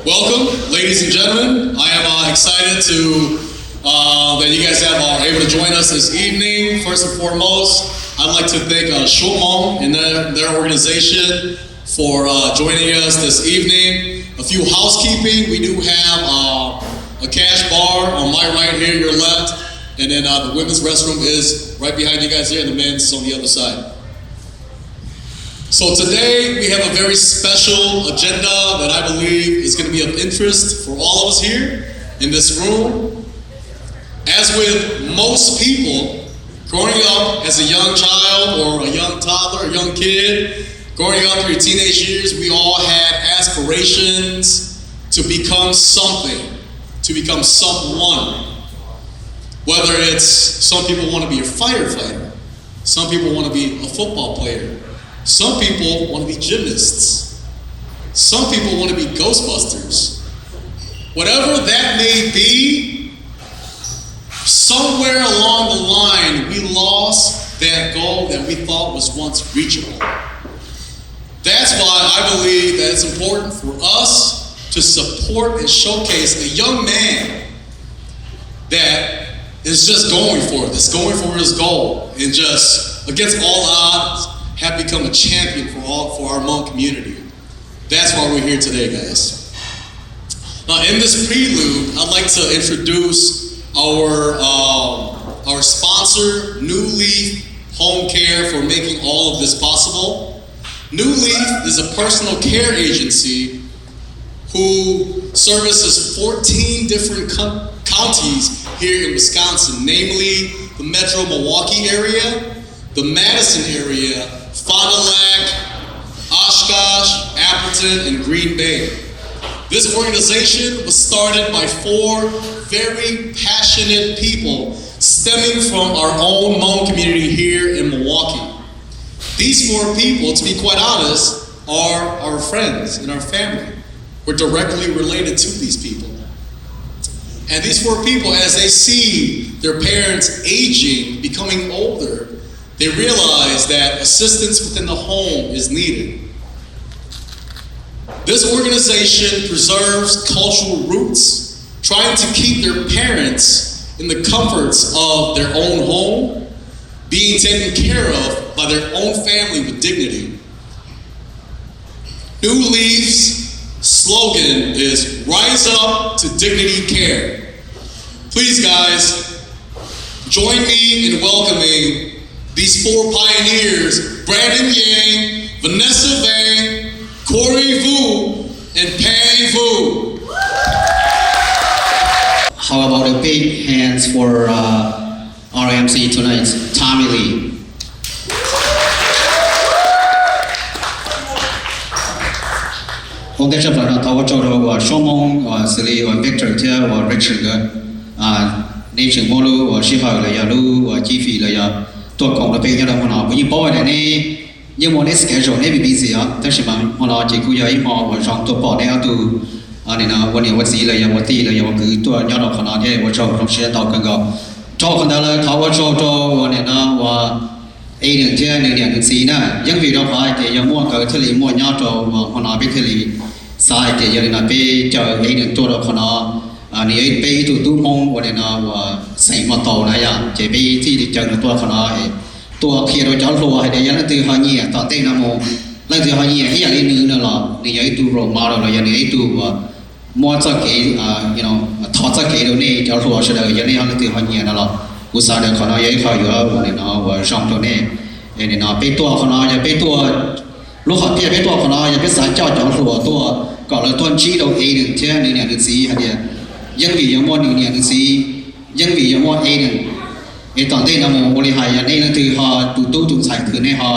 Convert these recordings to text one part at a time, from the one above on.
Welcome, ladies and gentlemen. I am excited that you guys are able to join us this evening. First and foremost, I'd like to thank Suab Hmong and their organization for joining us this evening. A few housekeeping. We do have a cash bar on my right here, your left, and then the women's restroom is right behind you guys here, and the men's is on the other side. So today we have a very special agenda that I believe is going to be of interest for all of us here in this room. As with most people, growing up as a young child or a young toddler, a young kid, growing up through your teenage years, we all had aspirations to become something, to become someone. Whether it's some people want to be a firefighter, some people want to be a football player, some people want to be gymnasts, some people want to be Ghostbusters. Whatever that may be, somewhere along the line we lost that goal that we thought was once reachable. That's why I believe that it's important for us to support and showcase a young man that is just going for it, that's going for his goal, and just against all odds have become a champion for our Hmong community. That's why we're here today, guys. Now, in this prelude, I'd like to introduce our sponsor, New Leaf Home Care, for making all of this possible. New Leaf is a personal care agency who services 14 different counties here in Wisconsin, namely the Metro Milwaukee area, the Madison area, Fond du Lac, Oshkosh, Appleton, and Green Bay. This organization was started by 4 very passionate people stemming from our own Hmong community here in Milwaukee. These 4 people, to be quite honest, are our friends and our family. We're directly related to these people. And these 4 people, as they see their parents aging, becoming older, they realize that assistance within the home is needed. This organization preserves cultural roots, trying to keep their parents in the comforts of their own home, being taken care of by their own family with dignity. New Leaf's slogan is "Rise Up to Dignity Care." Please, guys, join me in welcoming these 4 pioneers: Brendon Yang, Vanessa VANG, Corey Vu, and Pang Vu. How about a big hands for our MC tonight, Tommy Lee. Hôm nay chấp nhận thảo cho đầu và số mong và xử lý và Victor theo và Richard nên trường mô lưu và sĩ hỏi là giờ lưu và chi phí là giờ tôi còn là bây giờ là họ vì bảo vệ này nhưng mà này schedule này bị busy á, thế thì mà họ chỉ cứ giờ im họ và trong tôi bỏ này ở từ này làวันนี้วันgì là giờวันtí là giờ cứ tôi nhớ được họ nóiว่าtrong trong sẽ tàu cần gặp choคนนั้นเลยเขาว่าchoวันนี้นะว่า Aden ที่1 4นะยังvì đó phải thìยังมั่วเกิดที่ลีมั่วย่อcho họ nói biếtที่ลีsai thì giờ nàyไปเจอ Aden ตัวเราเขาnóiนี่ไปตัวมองวันนี้นะว่าใส่มาต่อนะอย่างจะไปที่เจอตัวเขาnóiตัวเขียนเราจะรัวให้ได้ยังตัวเขาเนี่ยตอนเต้นนะโมแล้วตัวเขาเนี่ยอย่างนี้นึงนะล่ะนี่ยังตัวโรมาเราอย่างนี้ตัวมั่วจะเกี่ยถอดจะเกี่ยตรงนี้จะรัวเฉยๆอย่างนี้เขาตัวเขาเนี่ยนะล่ะอุตส่าห์เดินเขาเนี่ยเขาอยู่วันนี้นะว่าช่องตัวนี้นี่นะไปตัวเขาเนี่ยไปตัวลูกเขาเทียบไปตัวเขาเนี่ยไปสายเจ้าจะรัวตัวก่อนเลยต้นชี้เราเองเท่านี้เนี่ยสีฮะเนี่ยยังvìยังมั่วเนี่ยสียังvìยังมั่วเองไอ้ตอนที่นำบริหารอย่างนี้นั่นคือเขาตู้ใส่คือในเขา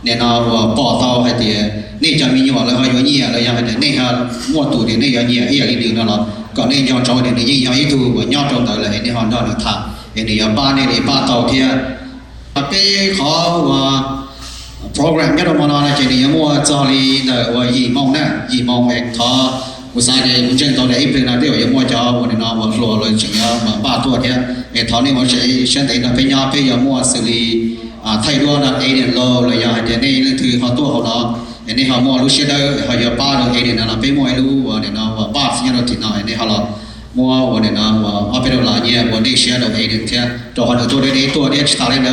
เนี่ยเราปอเตาให้เดียนี่จะมีอยู่แล้วเขาอยู่เนี่ยแล้วยังไงเนี่ยเขามั่วตู้เนี่ยนี่อย่างเนี่ยไอ้อย่างนี้ดึงนั่นหรอก่อนนี่ย้อนจอเนี่ยนี่ย้อนยี่ตู้ว่าย้อนจอแต่ละไอ้นี่เขาย้อนหนึ่งท่าไอ้นี่บ้านนี่บ้านเตาเทียไปเขาว่าโปรแกรมเนี่ยเรามานอนจะนี่มั่วจอลีแต่ว่ายี่มองเองเขาอุตส่าห์เนี่ยมุจเจนตอนนี้เป็นอะไรที่ว่ายังมั่วจอวันนี้เราว่าหล่อเลยจริงๆมาบ้านตัวเทียไอ้ท่านี่ว่าใช้เช่นแต่เราไปยังมั่วสิลีไทยด้วยนะAden รอเลยอย่างเดียวนี่นั่นคือเขาตัวเขาเนาะ and they have more Lucia, how your bar, Aden, and a pay more lu, or bars, you know, and they have more than opera line, or they share of Aden, to one to the day to the Stalin.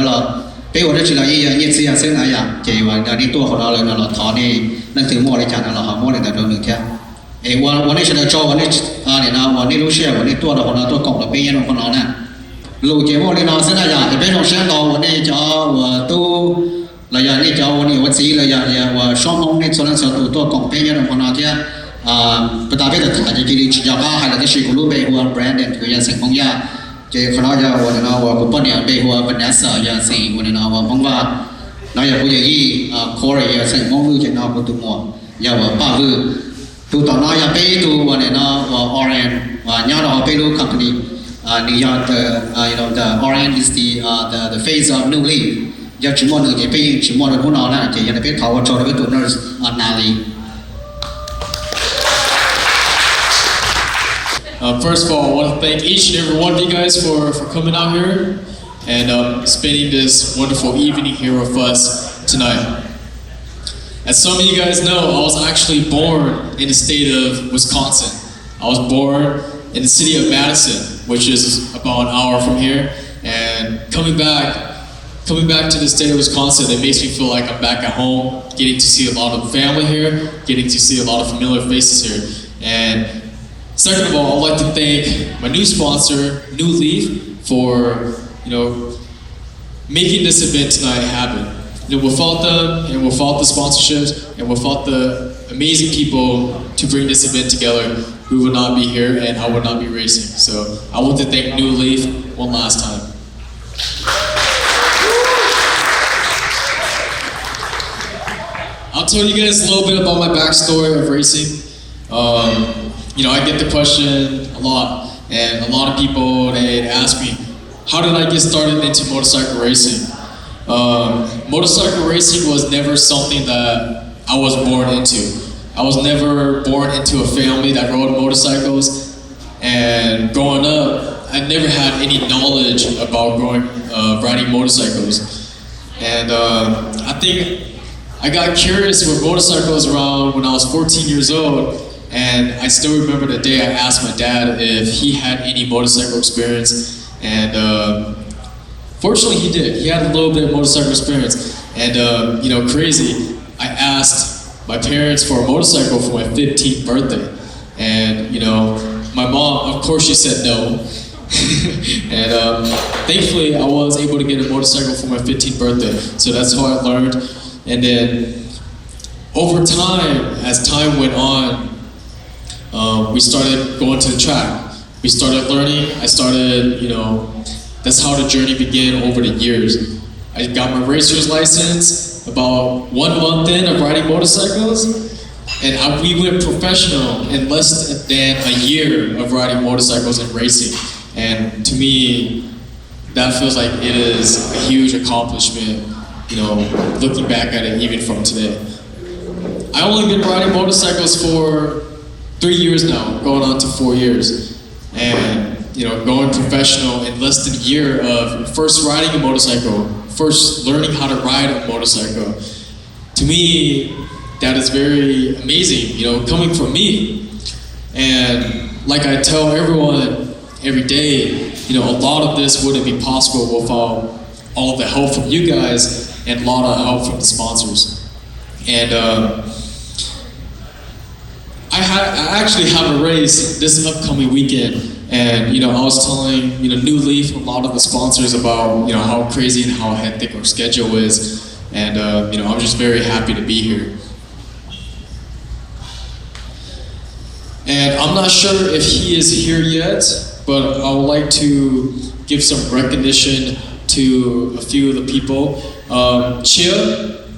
Pay or the Chile, and yet see a Senaya, Jay, one, the two for all in a Tony, nothing more than more than that. A one nation of Joe, one little share, when they told on a talk of the pain of Honana. Look, you only know Senaya, the Ben of Shango, one age or two, Layani, Joe, what see Laya, Hmong to talk companion of Honatia, but I bet that Java had a Shikulube who are Brendon to Yasengoya, Jay Konaja, one an hour, Kupania, they who are Vanessa, Yasin, one an hour, Mongva, Naya Puyi, Korea, Saint Mongu, and now go to more. Yawa Babu. To Tanaya pay to one and Orange, Nyana Pelu company, New York, the Orange is the face of new leaf. Yachimon, they pay Chimon, Hunana, and a bit Thao to nurse Nali. First of all, I want to thank each and every one of you guys for coming out here and spending this wonderful evening here with us tonight. As some of you guys know, I was actually born in the state of Wisconsin. I was born in the city of Madison, which is about an hour from here. And coming back to the state of Wisconsin, it makes me feel like I'm back at home, getting to see a lot of family here, getting to see a lot of familiar faces here. And second of all, I'd like to thank my new sponsor, New Leaf, for making this event tonight happen. Without them, and without the sponsorships, and without the amazing people to bring this event together, we would not be here and I would not be racing. So I want to thank New Leaf one last time. I'll tell you guys a little bit about my backstory of racing. I get the question a lot, and a lot of people, they ask me, how did I get started into motorcycle racing? Motorcycle racing was never something that I was born into. I was never born into a family that rode motorcycles, and growing up, I never had any knowledge about riding motorcycles. And I think I got curious with motorcycles around when I was 14 years old, and I still remember the day I asked my dad if he had any motorcycle experience, and fortunately, he did. He had a little bit of motorcycle experience. And, crazy, I asked my parents for a motorcycle for my 15th birthday. And, my mom, of course, she said no. And thankfully, I was able to get a motorcycle for my 15th birthday. So that's how I learned. And then, over time, as time went on, we started going to the track. We started learning. I started, that's how the journey began over the years. I got my racer's license about 1 month in of riding motorcycles, and we went professional in less than a year of riding motorcycles and racing. And to me, that feels like it is a huge accomplishment, looking back at it even from today. I only been riding motorcycles for 3 years now, going on to 4 years. And going professional in less than a year of first riding a motorcycle, first learning how to ride a motorcycle. To me, that is very amazing, coming from me. And like I tell everyone every day, a lot of this wouldn't be possible without all of the help from you guys and a lot of help from the sponsors. And I actually have a race this upcoming weekend. And I was telling New Leaf, a lot of the sponsors about how crazy and how hectic our schedule is, and I'm just very happy to be here. And I'm not sure if he is here yet, but I would like to give some recognition to a few of the people.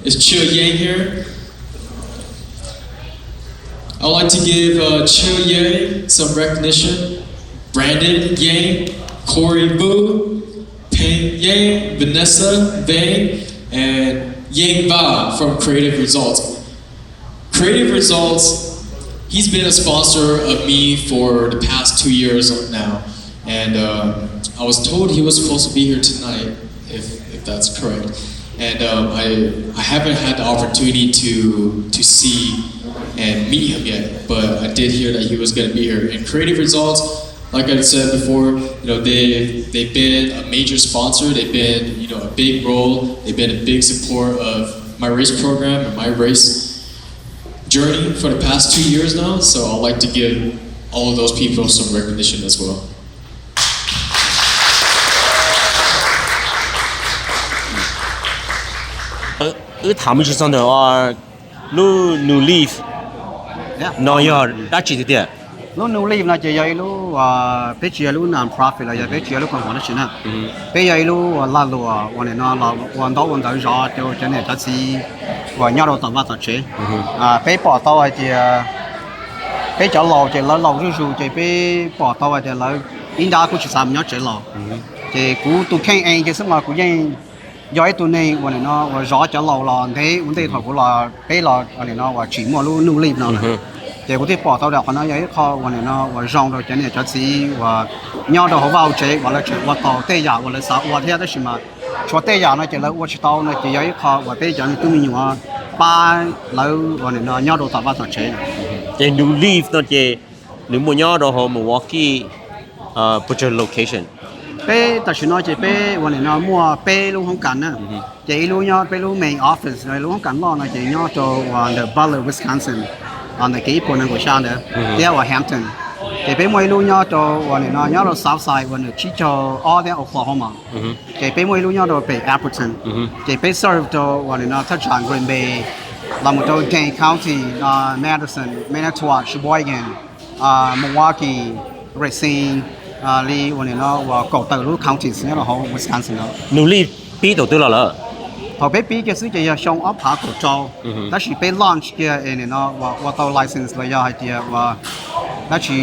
Is Chia Yang here? I'd like to give Chia Yang some recognition. Brendon Yang, Corey Boo, Peng Yang, Vanessa VANG, and Yang Ba from Creative Results. Creative Results, he's been a sponsor of me for the past 2 years now. And I was told he was supposed to be here tonight, if that's correct. and I haven't had the opportunity to see and meet him yet, but I did hear that he was going to be here. And Creative Results, like I said before, they've been a major sponsor. They've been a big role. They've been a big support of my race program and my race journey for the past 2 years now. So I'd like to give all of those people some recognition as well. Thảo mình xong rồi nu leaf nó giờ đã chỉ được lúc nu leaf là chỉ vậy lúc bây giờ lúc non profit là bây giờ lúc còn hoàn chỉnh à bây giờ lúc là lúcวันnó làวันđó rõ cho nên là chỉ và nhau đầu tầm vào tập chế bây bỏ tao thì bây giờ lâu thì lâu rồi thì bây bỏ tao thì lâu in ra cũng chỉ làm nhau chế lâu thì cũng tụi khen anh cái sức mà cũng như do tụi nàyวันnó rõ cho lâu là thế vấn đề thôi cũng là bây làวันnó chỉ mua lúc nu leaf nào thì có thể bỏ tao được nó vậy khoวันnó rong rồi cho nên cho chỉ và nhau đầu vào chế và là chuyện và tao tây giả và là sao và thế đó là mà cho tây giả nó chỉ là và chỉ tao nó chỉ vậy kho và bây giờ tụi mình nhỏ ba lâuวันnó nhau đầu tao vào tao chế thì nu leaf nó chỉ nếu mua nhau đầu họ Milwaukee put your location bây ta chỉ nói chỉ bâyวันnó mua bây luôn không cần nữa chỉ luôn nhau bây luôn main office rồi luôn không cần lo nó chỉ nhau cho the Butler Wisconsin on the key point của Sean there, there was Hampton. Thì bây mỗi lúc nhau choวันnó nhau là South Side,วันnó chỉ cho all the Oklahoma. Thì bây mỗi lúc nhau là về Appleton. Thì bây serve choวันnó touch on Green Bay, làm một cho Dane County, Madison, Manitowoc, Sheboygan, Milwaukee, Racine, liวันnó và cầu từ lúc counties nữa là họ Wisconsin đó. nu leaf pi đầu tư là họ bé cái sự chỉ là xong áp phá của châu, đó chỉ bé launch kia nên nó và tàu license là do hay kia và đó chỉ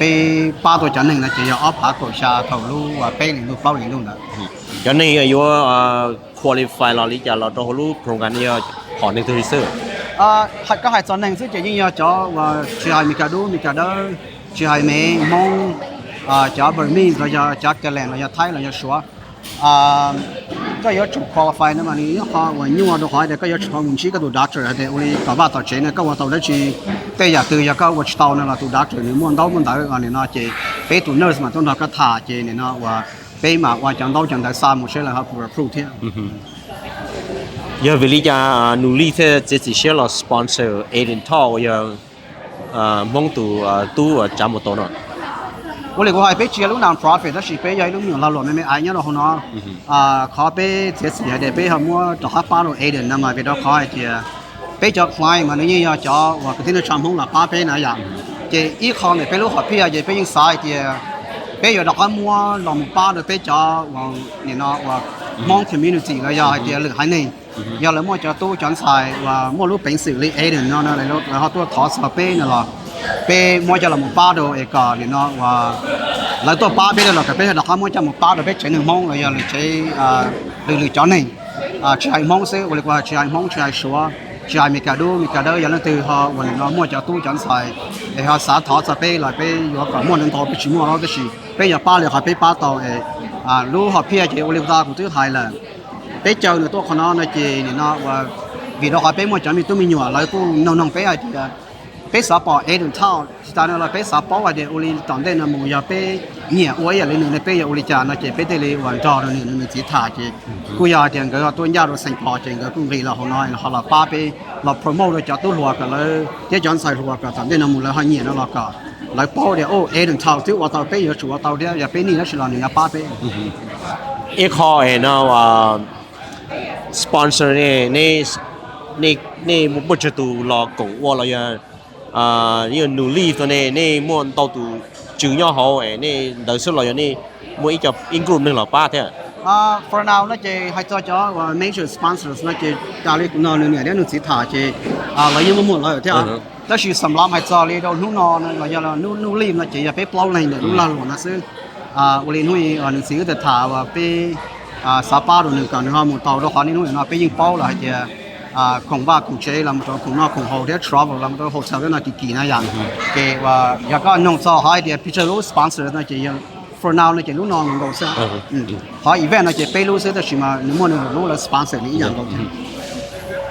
bé ba tuổi chân này là chỉ là áp phá của xa thầu lu và bé liền lu bao liền luôn đó. cho nên là yêu qualify là lý do là trong lu program này họ nên tự sửa. Hay có hai chân này sự chỉ như cho và chỉ hay Mikado, chỉ hay mấy Hmong, cho Burmese là cho cái làng là cho Thái là cho Suab. Có yếu chủ qualify nữa mà nếu họ và nhiều đồ hỏi thì có yếu chủ họ muốn chỉ cái đồ doctor thì uli cả ba tàu chế này các tàu đó chỉ tây giả từ giả các watch tàu này là đồ doctor nếu muốn đâu này nó chỉ bé tụ nurse mà trong đó có thả chế này nó và bé mà và chẳng đâu chẳng tại sao một số là họ vừa approve thế. giờ vì lý do nu leaf chỉ sẽ là sponsor Aden Thao giờ mong tu chăm một tổ nữa. 我哋個係俾住啲 non-profit，但是俾有啲人落咩嗌咗落去咯。佢俾這時係哋俾佢摸就喺巴度 Aden 啊嘛，俾到佢係俾咗 client 嘛，你要咗話佢聽到傳統啦，巴俾那樣，即依個嚟俾到合批啊，亦俾應晒嘅，俾有就喺摸落巴度俾咗話，然後話 Hmong Community 啦，又係嘅嚟喺呢，又嚟摸咗都轉晒話摸到平時你 Aden 咯，嚟到都ถอดสเปน啦。bé mua cho là một ba đồ ấy cả thì nó và lấy tôi ba bé là cái bé là mua cho một ba đồ bé chơi nước mông rồi là chơi lựa chọn này chơi mông sẽ gọi là chơi mông chơi sủa chơi Mikado giờ nó từ họ gọi nó mua cho tôi chọn xài để họ xả thọ cho bé là bé có cả mua nên thọ bé chỉ mua nó cái gì bé giờ ba là họ bé ba tàu lúc họ pia chơi Oliver của tôi hay là bé chơi nữa tôi còn nó chơi thì nó và vì đó họ bé mua cho mình tôi mình nhỏ lại tôi nông bé thì bé xã bảo Aden Thao, ta nói là bé xã bảo là để uli tận đây là một giờ bé nhẹ uống giờ lên này bé giờ uli cha nó chỉ bé đây là hoàn trò rồi nên chỉ thả chỉ, cú giờ thì cái tôi nhà rồi sinh hoạt thì cái cũng vì là họ nói họ là ba bé là promote rồi cho tôi luộc cái là cái chọn sai luộc cái tận đây là một là họ nhẹ nó luộc cái, lại bảo để Aden Thao thì 我到bé giờ chủ到đây giờ bé này là人家八bé，一個係呢sponsor 呢冇 budget 度落講我來呀。呢個努力ตัวนี้ม้วน到ตัว主要好นี่đời số lợiนี่mỗi chập include หนึ่งหรอป้าเท่า for now 那就係做咗 major sponsors 那就家裡那呢啲只睇就來有冇來睇但是สำหรับ係做呢度นู่น那來有นู่น那就要ไปเปล่าเลยนู่นละหลวงนะซึ่งวันนี้นู่นหนังสือจะถ่ายว่าไปสาปาดูหนึ่งกันนะครับหมดต่อแล้วคราวนี้นู่นนะไปยิงเป้าเลยจะของบ้าของเจ๊ลำตัวของนอกของโฮเทลทราเวลลำตัวโฮเทลนั่นกี่นะอย่างเกี่ยวว่าอยากก็น้องสาวให้เดียพิจารณาสปอนเซอร์นั่นจะยัง for now nó chỉ lúc nào mình sẽ họ event nó chỉ pay lúc sẽ thì mà nếu mà lúc là sponsor này dạng đâu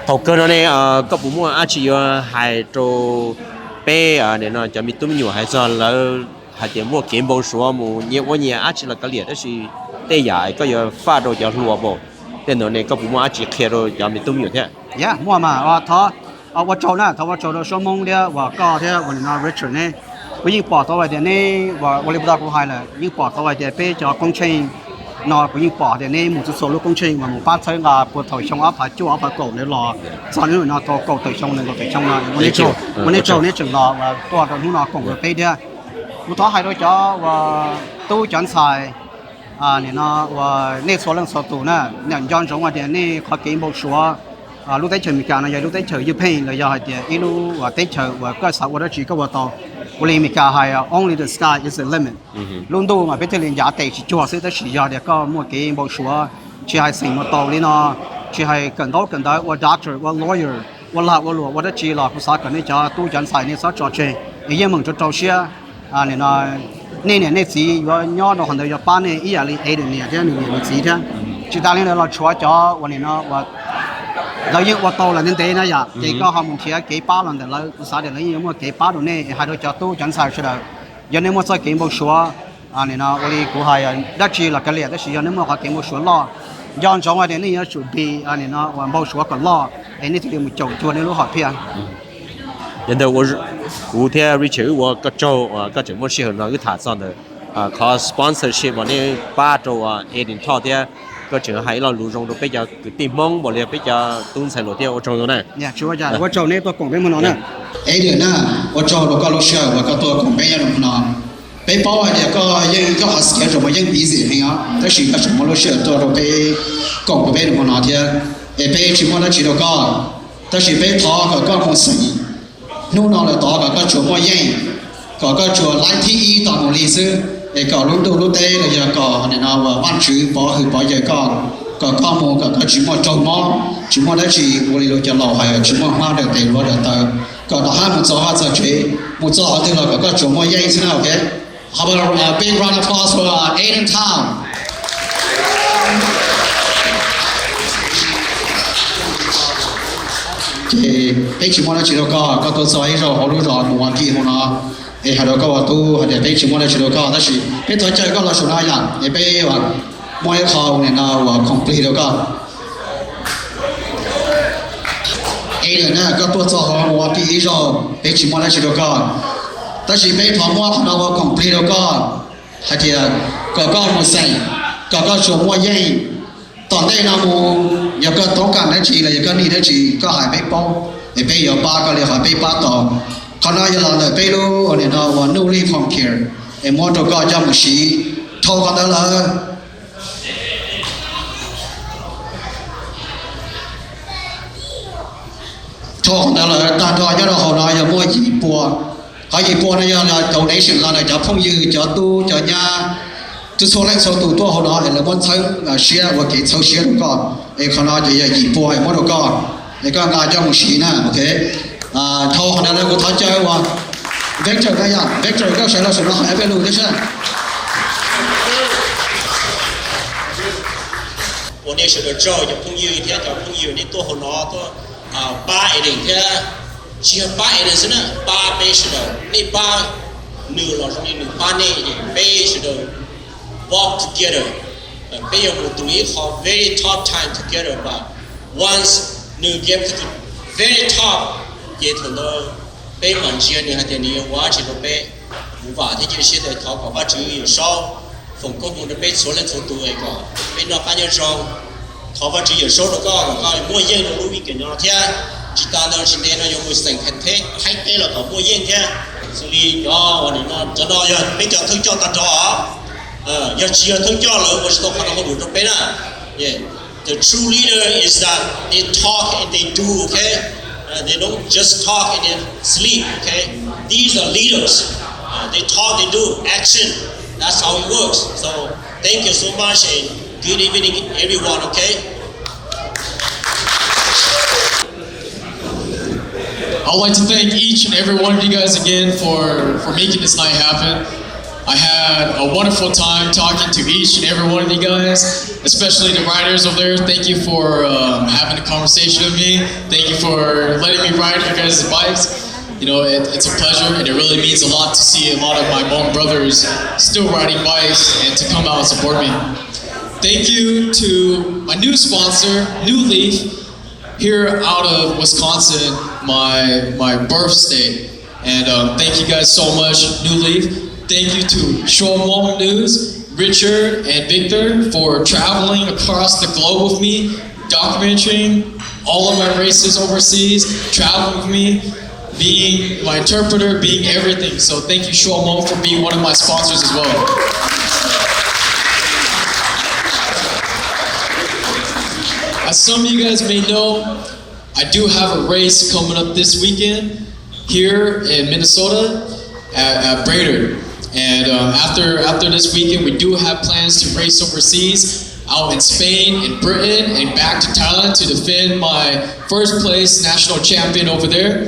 thầu cơ nó này có bố mua ăn chỉ hai trâu bé để nó cho mình tụi nhiều hay sao là hai tiền mua kiếm bao số mua nhiều quá nhiều ăn chỉ là cái liệt đó là tê giải có giờ pha đồ cho lúa bộ thế nó này có bố mua ăn chỉ kia rồi cho mình tụi nhiều thế mua mà thọว่าโจนะถ้าว่าโจเราชั่วโมงเดียวว่าก็เท่าวันนี้ริชเนี่ยวิ่งปอดตัวไว้เดี๋ยวนี้ว่าวันนี้บุตรกูหายเลยยิ่งปอดตัวไว้เดี๋ยวไปจอคงเชงนอนวิ่งปอดเดี๋ยวนี้หมู่จุดโซลูคงเชงว่าหมู่ป้าใช้งาปวดถอยช่องอัพหายจู่อัพหายโกเนี่ยรอตอนนี้หนูนอนตัวโกถอยช่องเลยถอยช่องนอนวันนี้โจเนี่ยจึงรอว่าตัวตอนนู้นนอนโกเลยไปเดียวบุตรหายโดยเฉพาะว่าตู้จันทรายเนี่ยนะว่าเนี่ยโซลังโซตูน่ะเนี่ยย้อนจงว่าเดี๋ยวนี้เขาเก็บบุกชัวlúc tới chờ mình cả này lúc tới chờ như pain là do thì lúc và tới chờ và có sao đó chỉ có vào tàu mình cả hay only the sky is the limit luôn đâu mà biết liền giá tệ chỉ cho sẽ tới chỉ do để có một cái bộ số chỉ hay sinh một tàu lên nó chỉ hay cần đó và doctor và lawyer và là và luật và đó chỉ là cũng sao cần để cho tu chân sai nên sao cho chơi ý mình cho trâu xia này nó nên gì và nhỏ nó hoàn thành cho ban này ý là Aden này chứ này gì thế chỉ ta lên là chúa cho và này nó vàเรายิ่งว่าโตแล้วนั่นเองนะอย่าเด็กก็หอมเชียร์เก็บป้าหลังแต่เราสาเดี๋ยวเรายิ่งว่าเก็บป้าตรงนี้ให้เราจะตู้จันทร์ใส่ชุดเรายันนี้มันใส่เก็บบุกชัวนี่นะวันนี้กูให้ดัชชีหลักเกลี่ยดัชชียันนี้มันเขาเก็บบุกชัวล้อย้อนจงว่าเดี๋ยวนี้ชุดบีนี่นะวันบุกชัวก็ล้อนี่ที่เรียกมันโจชัวนี่รู้หอดเพียงยันเดี๋ยว我听 Richard 我个州个节目适合那个塔上的考 sponsorship วันนี้ป้าโจAden ทอดเนี่ยก็เจอให้เรารู้ตรงตัวไปจะตีมองบอกเลยไปจะตุ้นใส่รถเที่ยวตรงตัวนั้นเนี่ยชัวร์จ้ะว่าโจนี่ตัวกล่องเป็นมันนะAden นะว่าโจเราก็รู้เชื่อว่าก็ตัวของเป็นยังไงนะไปป้อเนี่ยก็ยังก็หาสิ่งที่เรายังดีสิเองแต่สิ่งที่เรารู้เชื่อตัวเราไปกล่องเป็นมันนะที่ไปชิมว่าเราจีเราก็แต่สิ่งไปท้อก็คงสิ่งนู่นนั่นเลยต่อก็ชัวร์ว่ายังก็ชัวร์ไล่ที่อีต่อหมู่ลีซื้อก็รู้ตัวรู้เต้เลยก็เนี่ยนะว่าบ้านชื่อป้อคือป้อใหญ่ก็ข้อมูลก็ชิมว่าโจมอชิมว่าได้ชีวันนี้เราจะเล่าให้ชิมว่ามาเด็กเด็กว่าเด็กเตอก็ต่อให้มุจอจะช่วยมุจอที่เราก็โจมว่าใหญ่ใช่ไหมโอเค How about a big round of applause for Aiden Thao ไปชิมว่าได้ชีเราก็ตัวซอยเราเขารู้รอหมู่วันที่เขาเนาะให้เราก็ว่าตู้ให้ไปชิมว่าได้ชีเราก็แต่ชีไปตัวใจก็เราชนะอย่างไปว่ามวยเขาเนี่ยนะว่า complete แล้วก็Aiden นะก็ตัวจอของว่าที่เราไปชิมว่าได้ชีเราก็แต่ชีไปถามว่าเราว่า complete แล้วก็ให้ที่ก็มุสัยก็ชมว่าใหญ่ตอนได้นามูอยากก็ต้องการได้ชีเลยอยากก็นี่ได้ชีก็หายไปป้องไปอยู่ป้าก็เลยหายไปป้าต่อเขาน้อยเราเลยไปรู้เนี่ยนะว่านู่นนี่ของเคียร์มอตัวก็จะมุชีโทรกันได้เลยโทรกันได้เลยตอนก็จะเราเขาน้อยจะมั่วญี่ปุ่นเขาญี่ปุ่นเนี่ยเราdonation เราเนี่ยจะพุ่งยืนจะตู้จะยาจะโซเล็กโซตูตัวเขาน้อยแล้วมันใช้เชียร์ว่าเกี่ยวเชียร์ก็เขาน้อยจะญี่ปุ่นมั่วตัวก็ก็งานจะมุชีนะโอเคโทรกันได้เลยกูท้าใจว่าVictor ก็ยัง Victor ก็ใช้เราสุดท้ายไปรู้ได้ใช่我那时候找就朋友一天叫朋友你多好拿多八一点天只要八一点是呢八倍是的你八女老师你八呢倍是的 walk together 倍有不同意好 very top time together but once you get to the very top 也同到被满街你还得你挖起都被无法的就是现在淘宝把只有少逢公共的被所有做多一个被那半年中淘宝只有少的个莫烟的路一个那天只当到今天呢有没生很太对了个莫烟天所以要我们那真的要被叫推叫大家要只要推叫了我是都看到我路中被了 yeah the true leader is that they talk and they do okay they don't just talk and then sleep, okay? These are leaders. They talk, they do, action. That's how it works. So thank you so much and good evening everyone, okay? I'd like to thank each and every one of you guys again for making this night happen. I had a wonderful time talking to each and every one of you guys, especially the riders over there. Thank you for having a conversation with me. Thank you for letting me ride your guys' bikes. You know, it's a pleasure, and it really means a lot to see a lot of my Hmong brothers still riding bikes and to come out and support me. Thank you to my new sponsor, New Leaf, here out of Wisconsin, my birth state. And thank you guys so much, New Leaf. Thank you to Suab Hmong News, Richard and Victor for traveling across the globe with me, documenting all of my races overseas, traveling with me, being my interpreter, being everything. So thank you, Suab Hmong, for being one of my sponsors as well. As some of you guys may know, I do have a race coming up this weekend here in Minnesota at Brendon. And after this weekend, we do have plans to race overseas, out in Spain, in Britain, and back to Thailand to defend my first place national champion over there.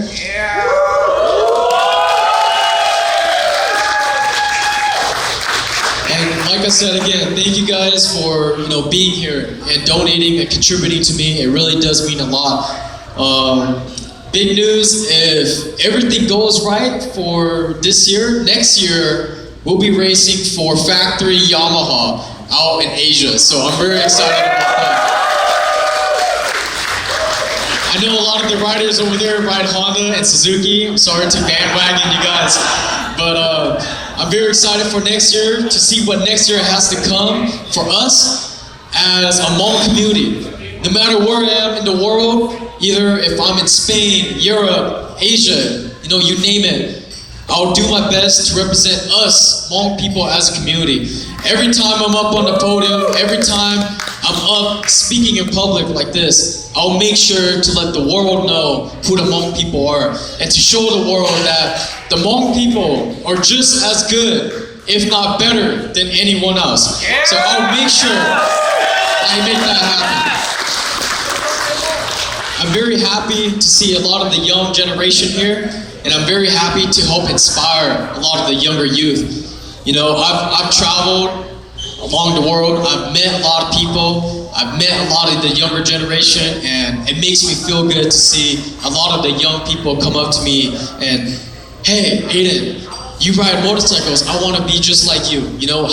And like I said again, thank you guys for being here and donating and contributing to me. It really does mean a lot. Big news, if everything goes right for this year, next year we'll be racing for Factory Yamaha out in Asia. So I'm very excited about that. I know a lot of the riders over there ride Honda and Suzuki. I'm sorry to bandwagon you guys. But I'm very excited for next year to see what next year has to come for us as a Hmong community. No matter where I am in the world, either if I'm in Spain, Europe, Asia, you name it, I'll do my best to represent us, Hmong people, as a community. Every time I'm up on the podium, every time I'm up speaking in public like this, I'll make sure to let the world know who the Hmong people are and to show the world that the Hmong people are just as good, if not better, than anyone else. So I'll make sure I make that happen. I'm very happy to see a lot of the young generation here, and I'm very happy to help inspire a lot of the younger youth. I've traveled along the world, I've met a lot of people, I've met a lot of the younger generation, and it makes me feel good to see a lot of the young people come up to me and, hey, Aiden, you ride motorcycles, I want to be just like you.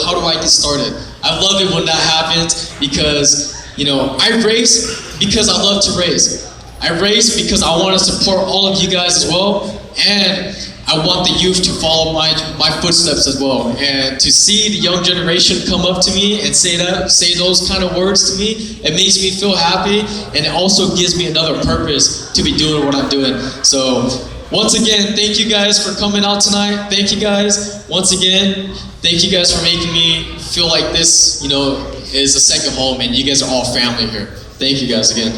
How do I get started? I love it when that happens because, I race because I love to race. I race because I want to support all of you guys as well, and I want the youth to follow my footsteps as well. And to see the young generation come up to me and say those kind of words to me, it makes me feel happy, and it also gives me another purpose to be doing what I'm doing. So once again, thank you guys for coming out tonight. Thank you guys. Once again, thank you guys for making me feel like this, is a second home, and you guys are all family here. Thank you guys again.